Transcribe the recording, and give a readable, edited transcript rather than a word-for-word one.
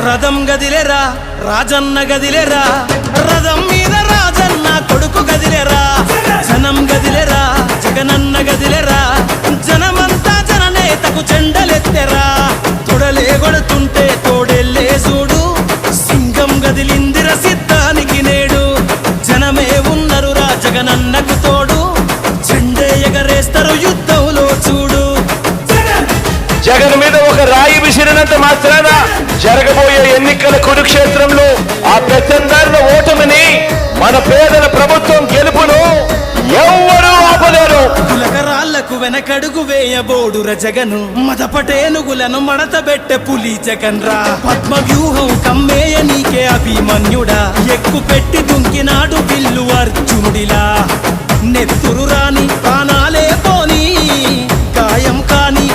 రథం గదిలేరా రాజన్న గదిలేరా, రథం మీద రాజన్న కొడుకు గదిలేరా, జనం గదిలేరా జగనన్న గదిలేరా, జనమంతా జననేతకు చెండలెత్తెరా, తొడలే కొడుతుంటే తోడెల్లే చూడు, సింగం గదిలిందిర సిద్ధానికి నేడు, జనమే ఉన్నరురా జగనన్నకు తోడు, చెండే ఎగరేస్తారు యుద్ధంలో చూడు. జగన్ మీద ఒక రాయి విసిరినంత మాత్రాన జరగబోయే ఎన్నికల కురుక్షేత్రంలో ఆ పెద్దందారుల ఓటమిని, మన పేదల ప్రభుత్వం గెలుపును ఎవ్వరూ ఆపలేరు. కులకరాళ్లకు వెనకడుగు వేయబోడుర జగను, మదపటేనుగులను మడతబెట్టె పులి జగన్ రా, పద్మ వ్యూహం కమ్మేయ నీకే అభిమన్యుడా, ఎక్కు పెట్టి దుంకినాడు విల్లు అర్జునుడిలా, నెత్తురు రాని ప్రాణాలే పోని గాయం కాని